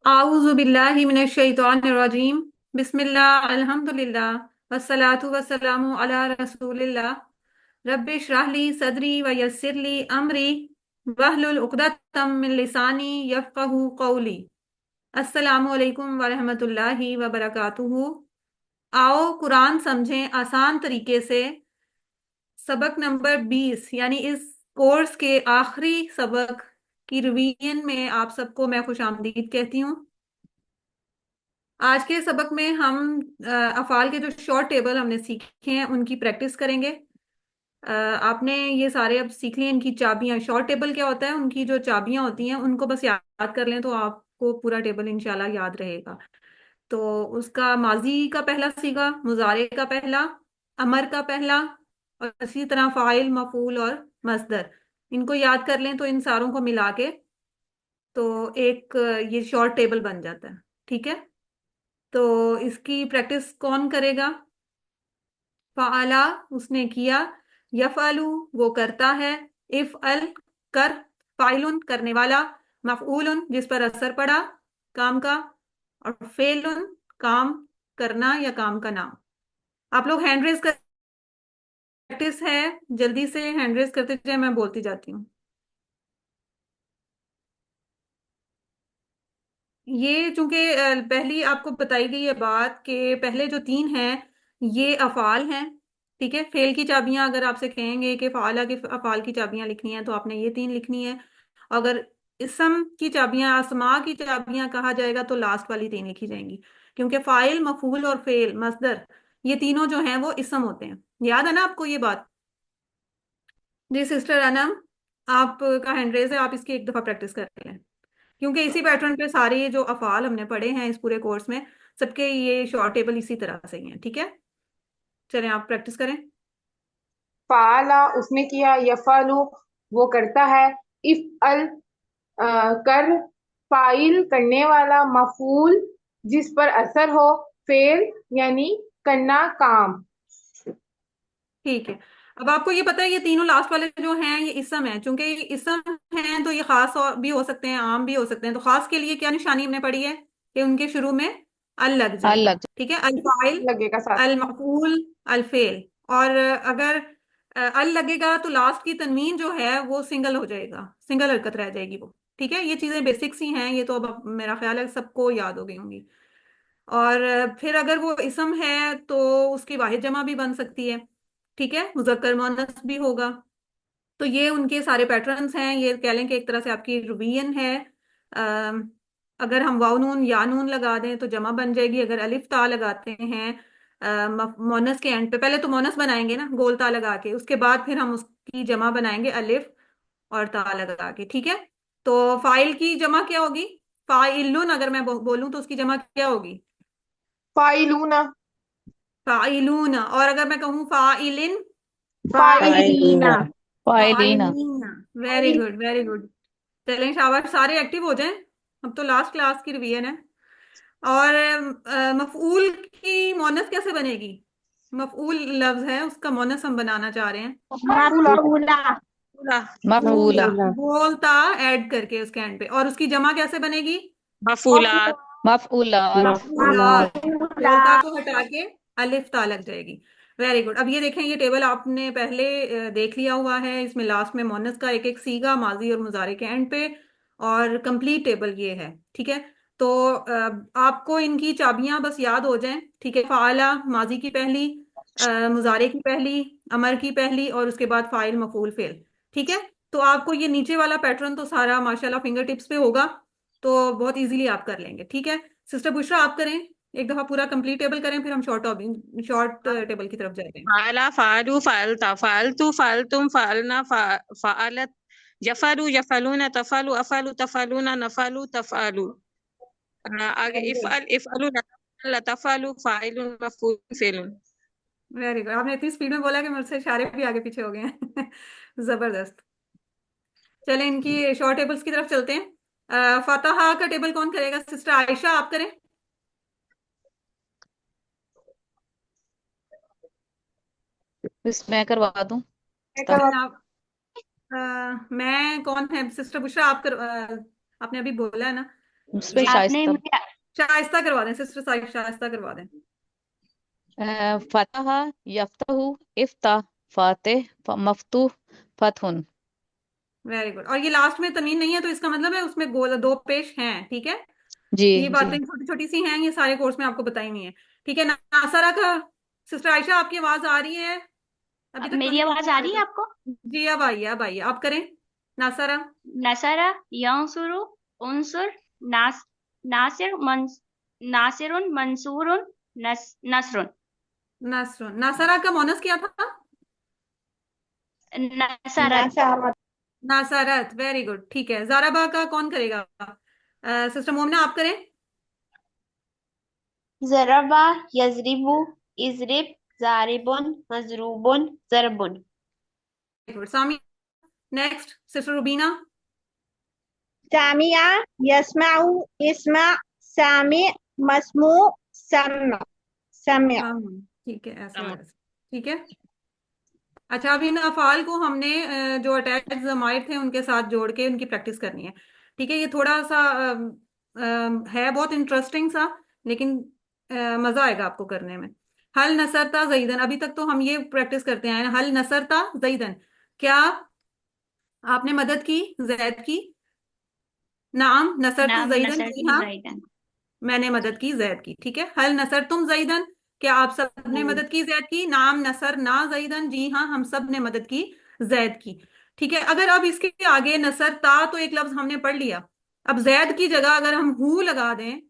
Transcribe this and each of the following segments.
आऊज़ु बिल्लाहि मिनश शैतानिर रजीम। बिस्मिल्लाह अल्हम्दुलिल्लाह वस्सलातु वस्सलामु अला रसूलिल्लाह। रब्बि इश्रह ली सदरी व यस्सिर ली अमरी वहलुल उक़दतम मिन लिसानी यफ़क़हू क़ौली। अस्सलामु अलैकुम व रहमतुल्लाहि व बरकातुहू। आओ कुरान समझें आसान तरीके से। सबक नंबर 20 यानी इस कोर्स के आखिरी सबक की रिवीजन में आप सबको मैं खुशामदीद कहती हूँ। आज के सबक में हम अफ़ाल के जो शॉर्ट टेबल हमने सीखे हैं उनकी प्रैक्टिस करेंगे। आपने ये सारे अब सीख लिए। इनकी चाबियां, शॉर्ट टेबल क्या होता है, उनकी जो चाबियां होती हैं उनको बस याद कर लें तो आपको पूरा टेबल इंशाल्लाह याद रहेगा। तो उसका माजी का पहला सीगा, मुजारे का पहला, अमर का पहला, और इसी तरह फाइल, मफूल और मसदर। इनको याद कर लें तो इन सारों को मिला के तो एक ये शॉर्ट टेबल बन जाता है। ठीक है, तो इसकी प्रैक्टिस कौन करेगा? फ़ाला उसने किया, यफ़अलु वो करता है, इफ़अल कर, फ़ाइलुन करने वाला, मफ़ऊलुन जिस पर असर पड़ा काम का, और फ़ेलुन काम करना या काम का नाम। आप लोग हैंड रेज कर, प्रैक्टिस है, जल्दी से हैंड रेज करते जाए, मैं बोलती जाती हूँ। ये चूंकि पहली आपको बताई गई है बात कि पहले जो तीन हैं ये अफाल हैं। ठीक है, फेल की चाबियां अगर आपसे कहेंगे कि फाला के अफाल की चाबियां लिखनी है तो आपने ये तीन लिखनी है। अगर इसम की चाबियां, असमा की चाबियां कहा जाएगा तो लास्ट वाली तीन लिखी जाएंगी, क्योंकि फाइल, मफूल और फेल, मसदर, ये तीनों जो हैं वो इसम होते हैं। याद है ना आपको ये बात? जी सिस्टर अनम, आपका हैंड रेज है, आप इसकी एक दफा प्रैक्टिस कर लें, क्योंकि इसी पैटर्न पे सारे जो अफाल हमने पढ़े हैं इस पूरे कोर्स में, सबके ये शॉर्ट टेबल इसी तरह से ही हैं। ठीक है, चलें आप प्रैक्टिस करें। फाला उसने किया, यफालु वो करता है, इफ अल कर, फाइल करने वाला, मफूल जिस पर असर हो, फेल यानी करना काम। ठीक है, अब आपको ये पता है ये तीनों लास्ट वाले जो हैं ये इसम है। चूंकि ये इसम हैं तो ये खास और भी हो सकते हैं, आम भी हो सकते हैं। तो खास के लिए क्या निशानी हमने पढ़ी है कि उनके शुरू में अल लग जाएगा। अलग। ठीक है, अल फाइल, लगेगा साथ। अल मफूल, अल फेल। और अगर अल लगेगा तो लास्ट की तनवीन जो है वो सिंगल हो जाएगा, सिंगल हरकत रह जाएगी वो। ठीक है, ये चीजें बेसिक्स ही हैं, ये तो अब मेरा ख्याल है सबको याद हो गई होंगी। और फिर अगर वो इसम है तो उसकी वाहिद जमा भी बन सकती है। ठीक है, मुज़क्कर मुअन्नस भी होगा। तो ये उनके सारे पैटर्न्स हैं, ये कह लें कि एक तरह से आपकी रिवीजन है। अम, अगर हम वाव नून या नून लगा दें तो जमा बन जाएगी। अगर अलिफ ता लगाते हैं मोनस के एंड पे, पहले तो मोनस बनाएंगे ना गोल ता लगा के, उसके बाद फिर हम उसकी जमा बनाएंगे अलिफ और ता लगा के। ठीक है, तो फाइल की जमा क्या होगी? फाइलुन अगर मैं बोलूं तो उसकी जमा क्या होगी? फाइलूना। फाइलून। और अगर मैं कहूँ फाइलिन? फाइलीना। फाइलीना। फाइलीना। फाइलीन। Very good, very good. चलें शाबाश, सारे एक्टिव हो जाएं। अब तो लास्ट क्लास की रिवीजन है। और मफऊल की मोनस कैसे बनेगी? मफऊल लफ्ज है, उसका मोनस हम बनाना चाह रहे हैं। मफूला। मफूला। मफूला। मफूला। बोलता ऐड करके उसके एंड पे, और उसकी जमा कैसे बनेगी? मफूलात। मफूलात। मफूलात। बोलता को हटा के अलिफ ता लग जाएगी। Very good. अब ये देखें, ये टेबल आपने पहले देख लिया हुआ है। इसमें लास्ट में मोनस का एक एक सीगा माजी और मुजारे के एंड पे, और कंप्लीट टेबल ये है। ठीक है, तो आपको इनकी चाबियां बस याद हो जाएं। ठीक है, फाला माजी की पहली, मुजारे की पहली, अमर की पहली, और उसके बाद फाइल, मफूल, फेल। ठीक है, तो आपको ये नीचे वाला पैटर्न तो सारा माशाल्लाह फिंगर टिप्स पे होगा, तो बहुत इजीली आप कर लेंगे। ठीक है, सिस्टर बुशरा आप करें, एक दफा पूरा कंप्लीट टेबल करें, फिर हम शॉर्ट टेबल की तरफ जाते हैं। फाला फालू फालता फालतू फालतुम फालना फालत यफलू यफलूना तफलू अफलू तफलूना नफलू तफलू। आगे इफअल इफअलू लतफलू फाइलुन मफूल फेलुन। वेरी गुड, आपने इतनी स्पीड में बोला कि मुझसे इशारे भी आगे पीछे हो गए हैं। जबरदस्त। चलें इनकी शॉर्ट टेबल्स की तरफ चलते हैं। फतहा का टेबल कौन करेगा? सिस्टर आयशा आप करें। बस मैं करवा दूं। चलें आप। मैं कौन है? सिस्टर बुशरा आप कर, आपने अभी बोला है ना। उस पे आपने शाइस्ता। मुझे शाइस्ता करवा दें सिस्टर, शाइस्ता करवा दें। फतह यफ्तहु इफ्ता फातिह मफ्तूह फतहुन। Very good. और ये लास्ट में तनवीन नहीं है तो इसका मतलब है उसमें गोल दो पेश हैं, ठीक है। जी ये जी। बातें छोटी छोटी सी हैं, ये सारे कोर्स में आपको बताई नहीं है। ठीक है, नासरा का, सिस्टर आयशा आपकी आवाज आ रही है? अभी तक तो मेरी नहीं आवाज आ रही है आई। आपको? जी अब आइए, अब आइए, आप करें नासरा। नसरा यंसुरु उनसुर नास नासिर मंस नासिरुन मंसूरुन नसरुन। नासरा का मोनस क्या था? नसरत। नासरत, वेरी गुड। ठीक है, जाराबा का कौन करेगा? सिस्टर मोमना आप करें। ज़रबा यज़रिबु इज़रिब ज़ारिबुन मज़रूबुन ज़रबुन। Good Sami. Next sister Rubina. सामिया यस्माउ इस्मा सामि मस्मू सम सम्य। ठीक है, ऐसे और ऐसे। ठीक है। अच्छा, अब इन अफ़ाल को हमने जो अटैच ज़माइर थे उनके साथ जोड़ के उनकी प्रैक्टिस करनी है। ठीक है, ये थोड़ा सा है बहुत इंटरेस्टिंग सा, लेकिन मज़ा आएगा आपको करने में। हल नसरता जईदन, अभी तक तो हम ये प्रैक्टिस करते हैं, हल नसरता जईदन, क्या आपने मदद की जैद की? नाम नसरतु नाम जईदन, जी नसरतु हाँ ज़ैदन। मैंने मदद की जैद की। ठीक है, हल नसर तुम जईदन, क्या आप सब ने मदद की जैद की? नाम नसर ना जईदन, जी हाँ हम सब ने मदद की जैद की। ठीक है, अगर अब इसके आगे नसर ता तो एक लफ्ज हमने पढ़ लिया, अब जैद की जगह अगर हम हु लगा दें,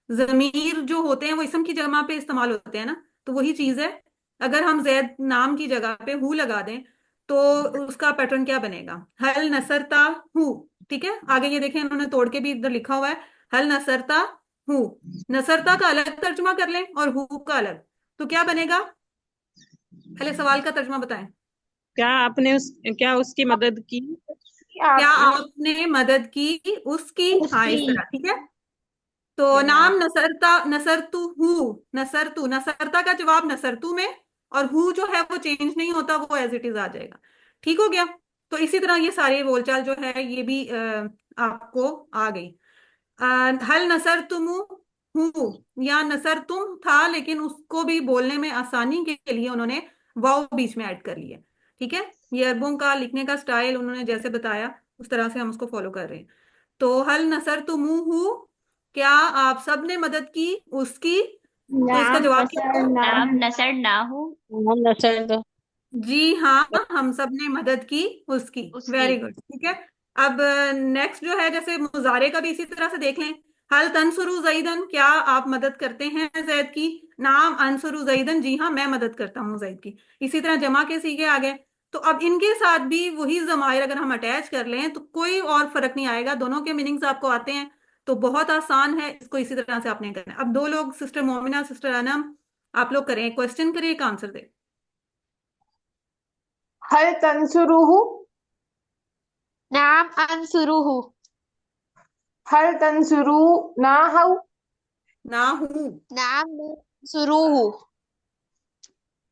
जमीर जो होते हैं वो इसम की जगह पे इस्तेमाल होते हैं ना, तो वही चीज है। अगर हम जैद नाम की जगह पे हु लगा दें तो उसका पैटर्न क्या बनेगा? हल नसरता हु। ठीक है, आगे ये देखें इन्होंने तोड़ के भी इधर लिखा हुआ है, हल नसरता हु। नसरता का अलग तर्जुमा कर लें और हु का अलग, तो क्या बनेगा? पहले सवाल का तर्जुमा बताएं। क्या उसकी मदद की? क्या आपने आपने मदद की उसकी? हाँ, उसकी इस तरह। ठीक है, तो नाम नसरता, नसरतु हु, नसरतु, नसरता का जवाब नसरतु में, और हु जो है वो चेंज नहीं होता, वो एज इट इज आ जाएगा। ठीक हो गया। तो इसी तरह ये सारी बोलचाल जो है ये भी आपको आ गई। अ, हल नसर तुम हूँ या नसर तुम था, लेकिन उसको भी बोलने में आसानी के लिए उन्होंने वाव बीच में ऐड कर लिया। ठीक है, ये अरबों का लिखने का स्टाइल उन्होंने जैसे बताया उस तरह से हम उसको फॉलो कर रहे हैं। तो हल नसर तुम हूँ, क्या आप सब ने मदद की उसकी? तो इसका नाम जवाब क्या नसर होगा? नाम नाम नसर नाहु हम नसर दो। जी हाँ हम सब ने मदद की उसकी। उसकी। Very good. ठीक है, अब नेक्स्ट जो है, जैसे मुजारे का भी इसी तरह से देख लें। हल तंसुरु जईदन, क्या आप मदद करते हैं जैद की? नाम अंसुरु जईदन, जी हाँ मैं मदद करता हूँ जैद की। इसी तरह जमा के सीखे आगे। तो अब इनके साथ भी वही जमायर अगर हम अटैच कर लें तो कोई और फर्क नहीं आएगा, दोनों के मीनिंग्स आपको आते हैं, तो बहुत आसान है, इसको इसी तरह से आपने करना है। अब दो लोग, सिस्टर मोमिना, सिस्टर अनम, आप लोग करें, एक क्वेश्चन करें, एक आंसर दें। हल तंसुरुहु, नाम अंसुरुहु। हल तंसुरु ना हु, ना हूँ, नाम अंसुरुहु।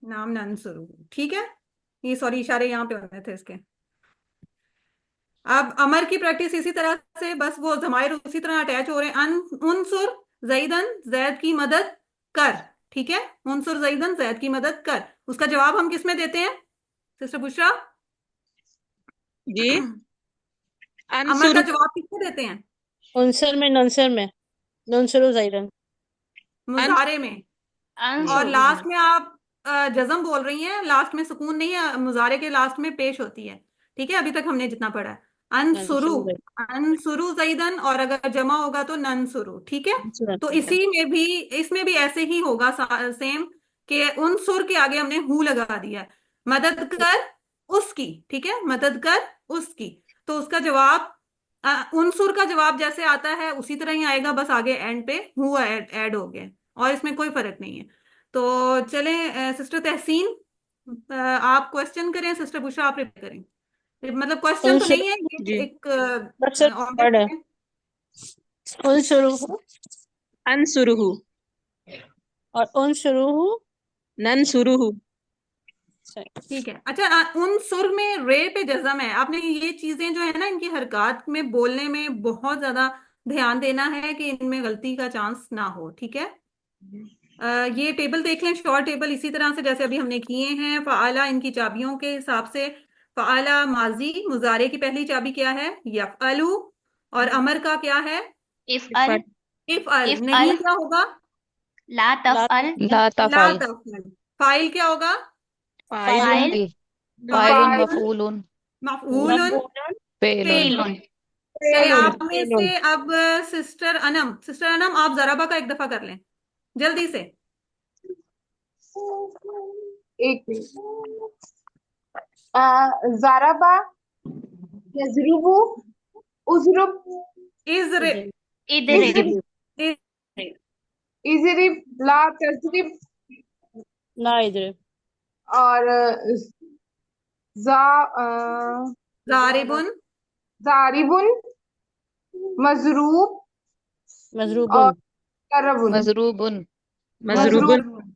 नाम नंसुरु। ठीक है, ये सॉरी इशारे यहाँ पे होने थे इसके। अब अमर की प्रैक्टिस इसी तरह से, बस वो जमायर उसी तरह अटैच हो रहे हैं। उनसुर जईदन, जैद की मदद कर। ठीक है, उनसुर जईदन, जैद की मदद कर, उसका जवाब हम किस में देते हैं सिस्टर बुशरा? जी। अमर का अनसुर जवाब किसमें देते हैं? उनसर में नंसर में नंसरो जाइरन। मुजारे में। और अंसुर। लास्ट में आप जज्म बोल रही हैं, लास्ट में सुकून नहीं है, मुजारे के लास्ट में पेश होती है। ठीक है, अभी तक हमने जितना पढ़ा है। अनसुरु, नंसरो अनसुरु जईदन, और अगर जमा होगा तो ननसुरु। ठीक है, तो जाइरन। इसी में भी, इसमें भी ऐसे ही होगा सेम, कि उन सुर के आगे हमने हु लगा दिया है। मदद कर उसकी, ठीक है, मदद कर उसकी, तो उसका जवाब उन सुर का जवाब जैसे आता है उसी तरह ही आएगा, बस आगे एंड पे हु ऐड हो गया, और इसमें कोई फर्क नहीं है। तो चलें, सिस्टर तहसीन, आप क्वेश्चन करें, सिस्टर बुशरा आप रिप्लाई करें। मतलब क्वेश्चन तो उनसर नहीं है जी। ये, एक नंसर ऑब्जेक्ट वर्ड है। है। उनसुरुहु अनसुरुहु और उनसुरुहु। ननसुरुहु। ठीक है, अच्छा, उन सुर में रे पे जज़म है। आपने ये चीजें जो है ना, इनकी हरकत में बोलने में बहुत ज्यादा ध्यान देना है कि इनमें गलती का चांस ना हो, ठीक है। ये टेबल देख लें, शॉर्ट टेबल इसी तरह से जैसे अभी हमने किए हैं। फ़आला इनकी चाबियों के हिसाब से, फ़आला माजी मुजारे की पहली चाबी क्या है? यफ़अलु। और अमर का क्या है? इफ़अल इफ़अल। इफ़अल नहीं क्या होगा? ला ला तफ़अल ला ला तफल तफ़अल। फाइल क्या होगा? फाइलुन फ़ाइल फाइलुन फाइल मफूलुन मफ़ऊलुन मफूलन फेलुन फ़ेलुन। फ़ीलुन चलिए फेलुन। आप में से अब सिस्टर अनम आप ज़राबा का एक दफा कर लें जल्दी से। एक मिनट। ज़ाराबा यज़रिबु उज़रुब इज़र इदरिब इज़रिब इज़रिब ला तज़रिब ला इधर और जा ज़ारिबुन ज़ारिबुन मज़रूब और मजरूबुन करबुन मजरूबुन मजरूबुन। मज़रूब।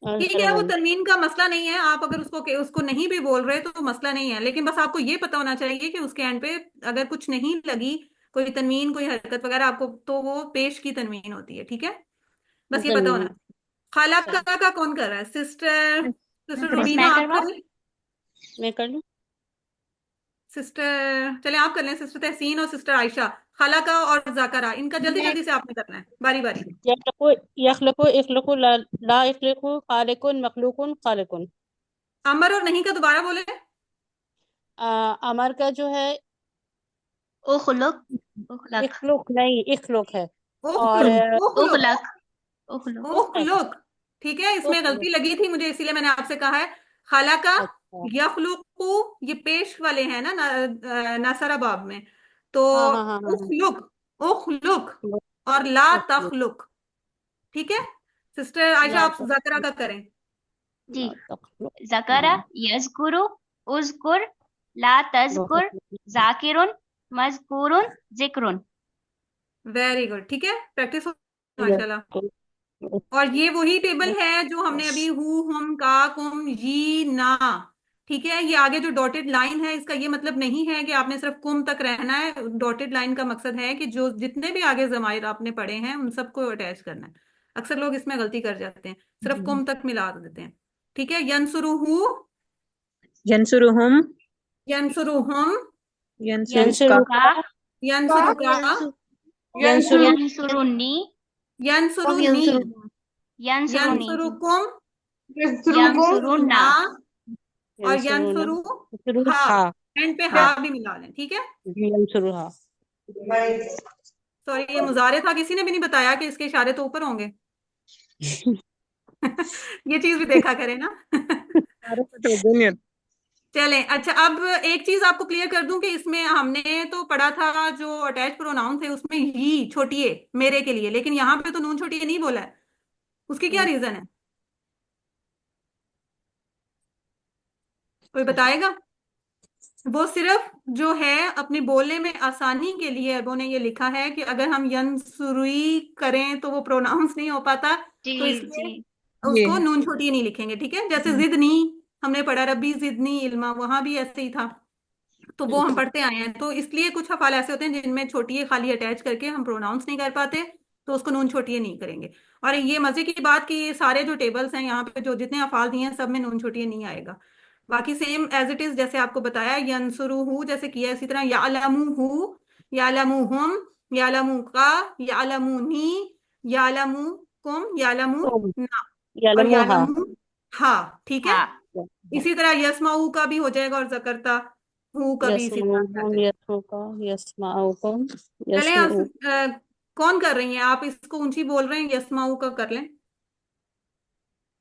और ठीक है, वो सरबुन। तनवीन का मसला नहीं है। आप अगर उसको नहीं भी बोल रहे तो मसला नहीं है, लेकिन बस आपको ये पता होना चाहिए कि उसके एंड पे अगर कुछ नहीं लगी, कोई तनवीन कोई हरकत वगैरह आपको, तो वो पेश की तनवीन होती है, ठीक है। बस ये पता होना तनवीन। चाहिए। खाला चलो का कौन कर रहा है? सिस्टर सिस्टर मिस रुबीना मैं आप करवाऊँ? करें। मैं कर लूँ। सिस्टर चले आप कर लें, सिस्टर तहसीन और सिस्टर आयशा। खाला का और जाकरा इनका जल्दी मैं जल्दी से आपने करना है, बारी बारी। यखलकु यखलकु इखलकु ला ला इखलकु खालिकुन मखलूकुन खालिकुन। अमर और नहीं का दोबारा बोले। अमर का जो है उखलुक उखलक इखलुक नहीं इखलुक है। और ओखलुक ओखलुक उखलक उखलुक ओखलुक। ठीक है, इसमें उखलुक। गलती लगी थी मुझे, इसीलिए मैंने आपसे कहा है। खाला का अच्छा। यखलुकु, ये पेश वाले हैं ना, नासरा बाब में। तो हाँ हाँ हाँ हाँ हाँ। उखलुक ओखलुक और ला उखलुक तखलुक। ठीक है, सिस्टर आयशा ला आप जाकरा का करें। जी। तखलुक ज़करा यज़कुरु उज़कुर ला तज़कुर ज़ाकिरुन मज़कूरुन ज़िक्रुन। वेरी गुड, ठीक है, प्रैक्टिस हो माशाल्लाह। और ये वही टेबल है जो हमने अभी हु हम का कुम ये ना। ठीक है, ये आगे जो डॉटेड लाइन है इसका ये मतलब नहीं है कि आपने सिर्फ कुम तक रहना है। डॉटेड लाइन का मकसद है कि जो जितने भी आगे जमाइर आपने पढ़े हैं उन सबको अटैच करना है। अक्सर लोग इसमें गलती कर जाते हैं, सिर्फ कुम तक मिला देते हैं। ठीक है, यंसुरुहु यंसुरुहुम यंसुरुहुम यंसुरुका यंसुरुका यंसुरुका यंसुरु यंसुरुन्नी यंसुरुनी यंसुरुनी यंसुरुकुम यज़रुकुम यंसुरुन्ना ना और यंसुरुना यंसुरु हा। यंसुरुहा एंड पे हा भी मिला लें, ठीक है। यंसुरुहा। सॉरी, ये मुजारे था, किसी ने भी नहीं बताया कि इसके इशारे तो ऊपर होंगे। ये चीज भी देखा करें ना। चलें, अच्छा अब एक चीज आपको क्लियर कर दूं कि इसमें हमने तो पढ़ा था जो अटैच प्रोनाउन थे उसमें ही छोटी ए मेरे के लिए, लेकिन यहाँ पे तो नून छोटी ए नहीं बोला है। उसकी क्या रीजन है, कोई बताएगा? वो सिर्फ जो है अपने बोलने में आसानी के लिए अरबों ने ये लिखा है कि अगर हम यंसुरुई करें तो वो प्रोनाउंस नहीं हो पाता, जी तो जी इसलिए ये उसको नून छोटी नहीं लिखेंगे। ठीक है, जैसे जिदनी हमने पढ़ा, रब्बी जिदनी इल्मा, वहां भी ऐसे ही था। तो वो हम पढ़ते आए हैं, तो इसलिए कुछ हफ़ाल ऐसे होते हैं जिनमें छोटी है खाली अटैच करके हम प्रोनाउंस नहीं कर पाते, तो उसको नून छोटी है नहीं करेंगे। और ये मजे की बात कि ये सारे जो टेबल्स हैं यहाँ पे जो जितने अफ़ाल दिए हैं सब में नून छोटी है नहीं आएगा। बाकी सेम एज इट इज जैसे आपको बताया, यंसुरुहु जैसे किया इसी तरह यालमुहु यालमुहुम यालमुका यालमुनी यालमुकुम यालमुना और यलमुहा। यालमु हा। ठीक है, हाँ इसी तरह यस्माऊ का भी हो जाएगा और जकरता हूँ का भी इसी तरह से आ यस्मुहुम जाएगा। यस्मुका यस्माउकुम चलें आप यस्मुउ। कौन कर रही हैं? आप इसको ऊंची बोल रहे हैं, यस्माऊ का कर लें।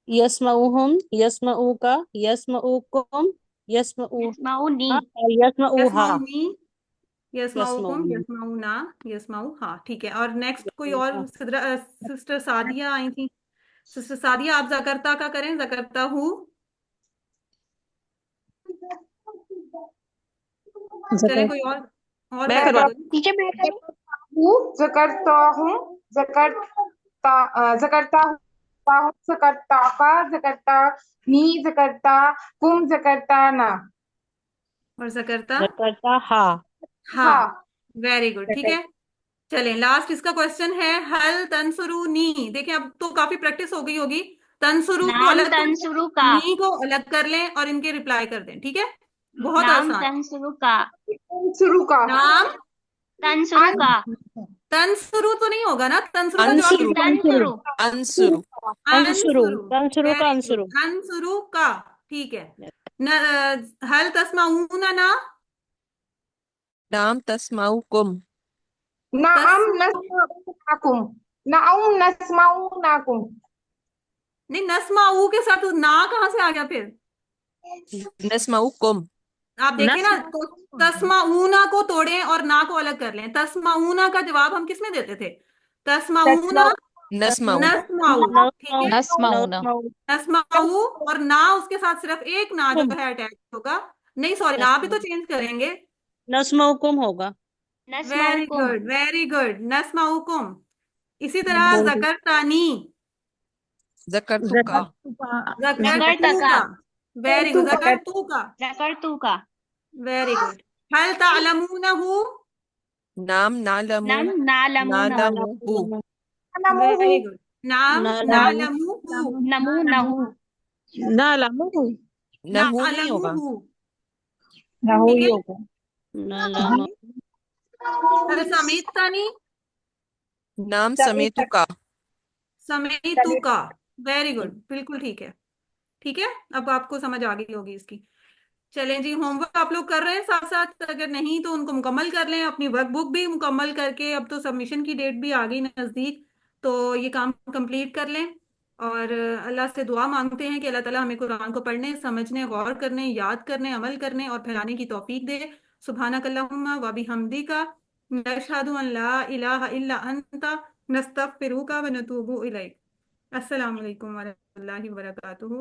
यस्मउहुम यस्मउका यस्मउकुम यस्मउहा यस्माउनी और यस्मउहा यस्माऊनी यस्माऊकुम यस्मउनी। यस्माऊना यस्माऊ हाँ। ठीक है, और नेक्स्ट कोई यस्मउहा। और सिस्टर सादिया आई थी। सिस्टर सादिया आप जकरता का करें, जकरता हूँ। चलें कोई और मैं कर ले करवा कोई। टीचर मैं करूँ? जकरता हूँ जकरता हूँ जकरता का जकरता नी जकरता कुम जकरता ना। और जकरता जकरता हा। हाँ। हाँ वेरी गुड, ठीक है। चलें, लास्ट इसका क्वेश्चन है, हल तंसुरूनी। देखें अब तो काफी प्रैक्टिस हो गई होगी। तंसुरू को नाम अलग कर दें, तंसुरु का। नी को अलग कर लें और इनके रिप्लाई कर दें, ठीक है? बहुत नाम आसान। तंसुरु का। शुरू का। नाम तंसुरु का। तंसुरू तो नहीं होगा ना, तंसुरू का जवाब अंसुरु किसने अंसुरु तंसुरु। अंसुरु अंसुरु अंसुरू। अंसुरु का वेरी गुड, अंसुरु। अंसुरू का। ठीक है। हल तस्माऊना ना। नाम तस्माउकुम नाम तस नस्माउनाकुम। नाम नस्माउनाकुम। नहीं, नस्माऊ के साथ ना कहाँ से आ गया फिर? नस्माउकुम आप देखें ना, नस्मा तो तस्माऊना को तोड़ें और ना को अलग कर लें। तस्माऊना का जवाब हम किस में देते थे? तस्माऊना, नस्माउ नस्माऊ। ठीक नस्माउ है, नस्माउना। नस्माउ नस्माऊ। और ना उसके साथ सिर्फ एक ना जो कुम है अटैच होगा। नहीं सॉरी, ना भी तो चेंज करेंगे। नस्माउकुम होगा। वेरी नस्मउकुम। गुड, वेरी गुड, नस्माउकुम। इसी तरह जकरतानी, ज़करतुका जकरतू जकरतका। का। वेरी गुड, जकरतू का। जकरतू का। Very good. हल तालमूनहु। नाम नालमु नम नालमुनहु। नालमुहु नमोहु। Very good. नाम नालमु नालमुहु। नमू नहु। नालमु नहु नहीं होगा। नालमुहु। राहु ठीक ही है। होगा। नालम हल समीतानी। नाम सभी तक समेतुका समेतू सभी का। वेरी गुड, बिल्कुल ठीक है। ठीक है, अब आपको समझ आ गई होगी इसकी। चलें जी, होमवर्क आप लोग कर रहे हैं साथ साथ? अगर नहीं तो उनको मुकम्मल कर लें, अपनी वर्कबुक भी मुकम्मल करके। अब तो सबमिशन की डेट भी आ गई नज़दीक, तो ये काम कंप्लीट कर लें। और अल्लाह से दुआ मांगते हैं कि अल्लाह ताला हमें कुरान को पढ़ने, समझने, गौर करने, याद करने, अमल करने और फैलाने की तौफीक दे। सुब्हानकल्लाहुम्मा व बिहम्दिका, नशहदु अन ला इलाहा इल्ला अंता, नस्तगफिरुका व नतूबु इलैक। अस्सलामु अलैकुम व रहमतुल्लाहि व बरकातुहू।